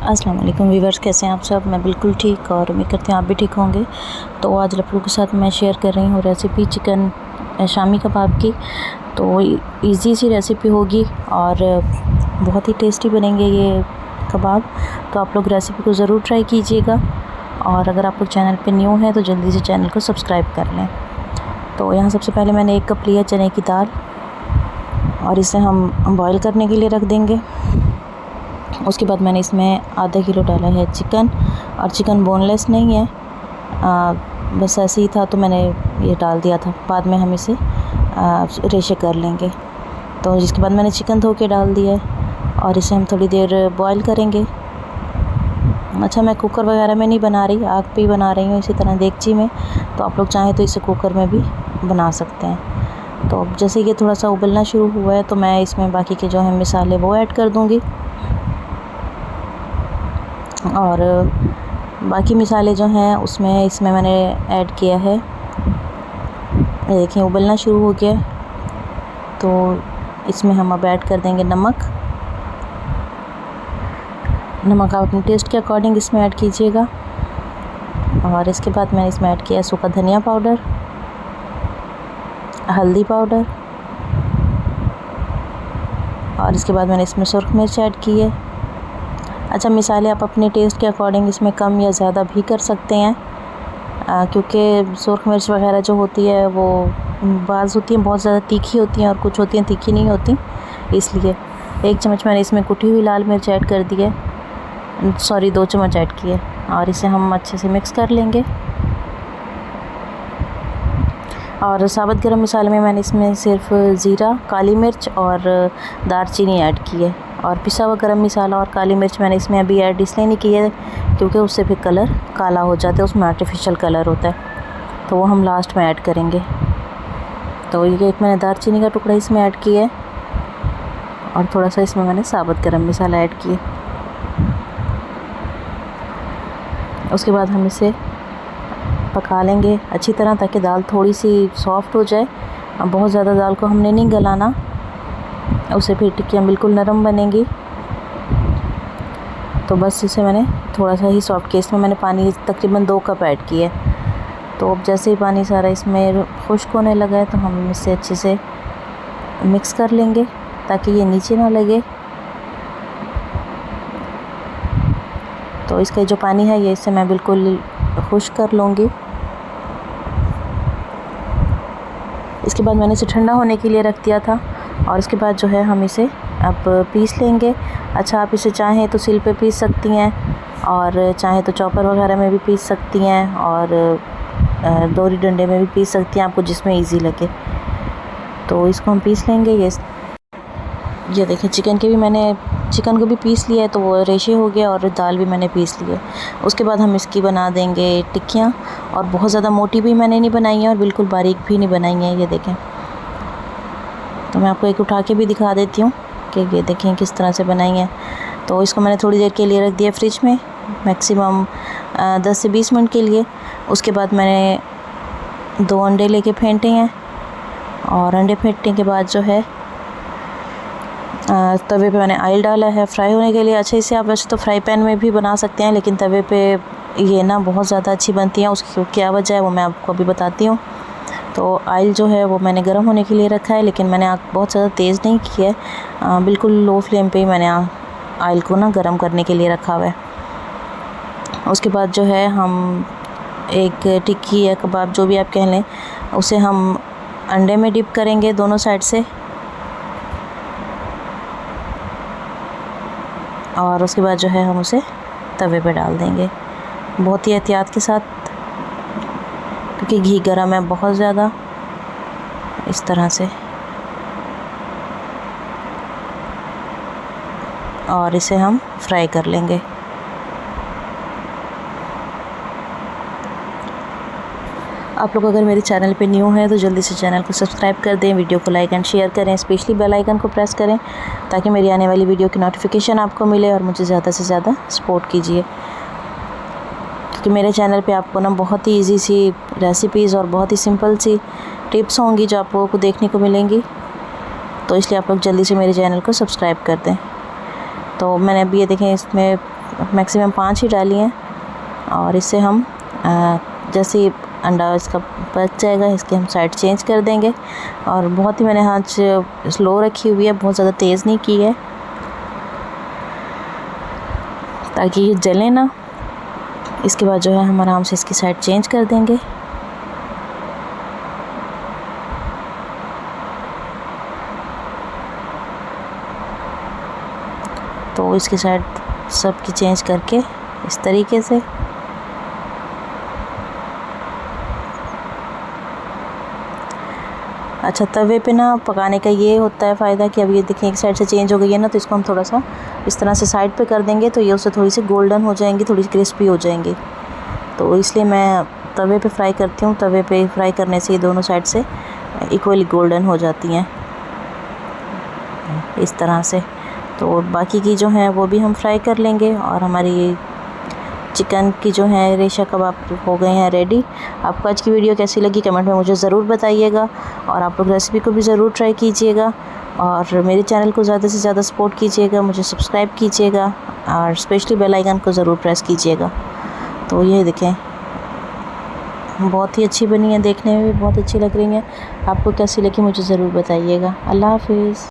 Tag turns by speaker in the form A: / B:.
A: अस्सलाम वालेकुम व्यूअर्स, कैसे हैं आप सब। मैं बिल्कुल ठीक और उम्मीद करती हूँ आप भी ठीक होंगे। तो आज आप लोगों के साथ मैं शेयर कर रही हूँ रेसिपी चिकन शामी कबाब की। तो इजी सी रेसिपी होगी और बहुत ही टेस्टी बनेंगे ये कबाब। तो आप लोग रेसिपी को ज़रूर ट्राई कीजिएगा और अगर आप लोग चैनल पे न्यू हैं तो जल्दी से चैनल को सब्सक्राइब कर लें। तो यहाँ सबसे पहले मैंने 1 कप लिया चने की दाल और इसे हम बॉईल करने के लिए रख देंगे। उसके बाद मैंने इसमें आधा किलो डाला है चिकन, और चिकन बोनलेस नहीं है, बस ऐसे ही था तो मैंने ये डाल दिया था। बाद में हम इसे रेशे कर लेंगे। तो जिसके बाद मैंने चिकन धो के डाल दिया है और इसे हम थोड़ी देर बॉईल करेंगे। अच्छा, मैं कुकर वगैरह में नहीं बना रही, आग पे ही बना रही हूँ, इसी तरह देगची में। तो आप लोग चाहें तो इसे कुकर में भी बना सकते हैं। तो अब जैसे ये थोड़ा सा उबलना शुरू हुआ है तो मैं इसमें बाकी के जो है मसाले वो ऐड कर दूँगी। और बाकी मसाले जो हैं इसमें मैंने ऐड किया है। ये देखिए उबलना शुरू हो गया, तो इसमें हम अब ऐड कर देंगे नमक। नमक आप अपने टेस्ट के अकॉर्डिंग इसमें ऐड कीजिएगा। और इसके बाद मैंने इसमें ऐड किया सूखा धनिया पाउडर, हल्दी पाउडर, और इसके बाद मैंने इसमें सुरख मिर्च ऐड की है। अच्छा, मसाले आप अपने टेस्ट के अकॉर्डिंग इसमें कम या ज़्यादा भी कर सकते हैं, क्योंकि सुरख मिर्च वगैरह जो होती है वो बाज़ होती हैं बहुत ज़्यादा तीखी होती हैं और कुछ होती हैं तीखी नहीं होती। इसलिए 1 चम्मच मैंने इसमें कुटी हुई लाल मिर्च ऐड कर दी है, 2 चम्मच ऐड किए, और इसे हम अच्छे से मिक्स कर लेंगे। और साबुत गरम मसाले में मैंने इसमें सिर्फ ज़ीरा, काली मिर्च और दालचीनी ऐड की है। और पिसा हुआ गरम मसाला और काली मिर्च मैंने इसमें अभी ऐड इसलिए नहीं की है क्योंकि उससे फिर कलर काला हो जाता है, उसमें आर्टिफिशियल कलर होता है, तो वो हम लास्ट में ऐड करेंगे। तो ये एक मैंने दालचीनी का टुकड़ा इसमें ऐड किया है और थोड़ा सा इसमें मैंने साबुत गरम मसाला ऐड किया। उसके बाद हम इसे पका लेंगे अच्छी तरह ताकि दाल थोड़ी सी सॉफ्ट हो जाए। बहुत ज़्यादा दाल को हमने नहीं गलाना, उससे फिर टिक्कियाँ बिल्कुल नरम बनेंगी। तो बस इसे मैंने थोड़ा सा ही सॉफ्ट किया। इसमें मैंने पानी तकरीबन 2 कप ऐड किया है। तो अब जैसे ही पानी सारा इसमें खुश्क होने लगा है तो हम इसे अच्छे से मिक्स कर लेंगे ताकि ये नीचे ना लगे। तो इसका जो पानी है ये इससे मैं बिल्कुल खुश्क कर लूँगी। इसके बाद मैंने इसे ठंडा होने के लिए रख दिया था और इसके बाद जो है हम इसे अब पीस लेंगे। अच्छा, आप इसे चाहें तो सिल पे पीस सकती हैं और चाहें तो चॉपर वगैरह में भी पीस सकती हैं और दोरी डंडे में भी पीस सकती हैं, आपको जिसमें इजी लगे। तो इसको हम पीस लेंगे। ये देखिए चिकन को भी पीस लिया है, तो वो रेशे हो गया और दाल भी मैंने पीस ली है। उसके बाद हम इसकी बना देंगे टिक्कियाँ, और बहुत ज़्यादा मोटी भी मैंने नहीं बनाई है और बिल्कुल बारीक भी नहीं बनाई है। ये देखें, तो मैं आपको एक उठा के भी दिखा देती हूँ कि ये देखें किस तरह से बनाई है। तो इसको मैंने थोड़ी देर के लिए रख दिया फ्रिज में, मैक्सिमम 10 से 20 मिनट के लिए। उसके बाद मैंने 2 अंडे लेके फेंटे हैं और अंडे फेंटने के बाद जो है तवे पे मैंने ऑयल डाला है फ्राई होने के लिए। अच्छा, इसे आप वैसे तो फ्राई पैन में भी बना सकते हैं, लेकिन तवे पे ये ना बहुत ज़्यादा अच्छी बनती है। उसकी क्या वजह है वो मैं आपको अभी बताती हूँ। तो ऑयल जो है वो मैंने गर्म होने के लिए रखा है, लेकिन मैंने आग बहुत ज़्यादा तेज़ नहीं की है, बिल्कुल लो फ्लेम पे ही मैंने ऑयल को ना गर्म करने के लिए रखा हुआ है। उसके बाद जो है हम एक टिक्की या कबाब जो भी आप कह लें, उसे हम अंडे में डिप करेंगे दोनों साइड से, और उसके बाद जो है हम उसे तवे पे डाल देंगे बहुत ही एहतियात के साथ, क्योंकि घी गरम है बहुत ज़्यादा। इस तरह से, और इसे हम फ्राई कर लेंगे। आप लोग अगर मेरे चैनल पे न्यू हैं तो जल्दी से चैनल को सब्सक्राइब कर दें, वीडियो को लाइक एंड शेयर करें, स्पेशली बेल आइकन को प्रेस करें ताकि मेरी आने वाली वीडियो की नोटिफिकेशन आपको मिले, और मुझे ज़्यादा से ज़्यादा सपोर्ट कीजिए, क्योंकि मेरे चैनल पे आपको ना बहुत ही इजी सी रेसिपीज़ और बहुत ही सिंपल सी टिप्स होंगी जो आप लोगों को देखने को मिलेंगी। तो इसलिए आप लोग जल्दी से मेरे चैनल को सब्सक्राइब कर दें। तो मैंने अभी ये देखें इसमें मैक्सिमम 5 ही डाली हैं। और इसे हम जैसे ही अंडा इसका पक जाएगा इसके हम साइड चेंज कर देंगे। और बहुत ही मैंने आँच स्लो रखी हुई है, बहुत ज़्यादा तेज़ नहीं की है ताकि ये जले ना। इसके बाद जो है हम आराम से इसकी साइड चेंज कर देंगे। तो इसकी साइड सब की चेंज करके इस तरीके से अच्छा, तवे पे ना पकाने का ये होता है फ़ायदा कि अब ये देखें एक साइड से चेंज हो गई है ना, तो इसको हम थोड़ा सा इस तरह से साइड पे कर देंगे तो ये उससे थोड़ी सी गोल्डन हो जाएंगी, थोड़ी सी क्रिस्पी हो जाएंगी। तो इसलिए मैं तवे पे फ्राई करती हूँ। तवे पे फ्राई करने से ये दोनों साइड से इक्वली गोल्डन हो जाती हैं इस तरह से। तो बाकी की जो हैं वो भी हम फ्राई कर लेंगे। और हमारी चिकन की जो है रेशा कबाब हो गए हैं रेडी। आपको आज की वीडियो कैसी लगी कमेंट में मुझे ज़रूर बताइएगा। और आप लोग रेसिपी को भी ज़रूर ट्राई कीजिएगा और मेरे चैनल को ज़्यादा से ज़्यादा सपोर्ट कीजिएगा, मुझे सब्सक्राइब कीजिएगा और स्पेशली बेल आइकन को ज़रूर प्रेस कीजिएगा। तो ये देखें बहुत ही अच्छी बनी है, देखने में भी बहुत अच्छी लग रही हैं। आपको कैसी लगी मुझे ज़रूर बताइएगा। अल्लाह हाफिज़।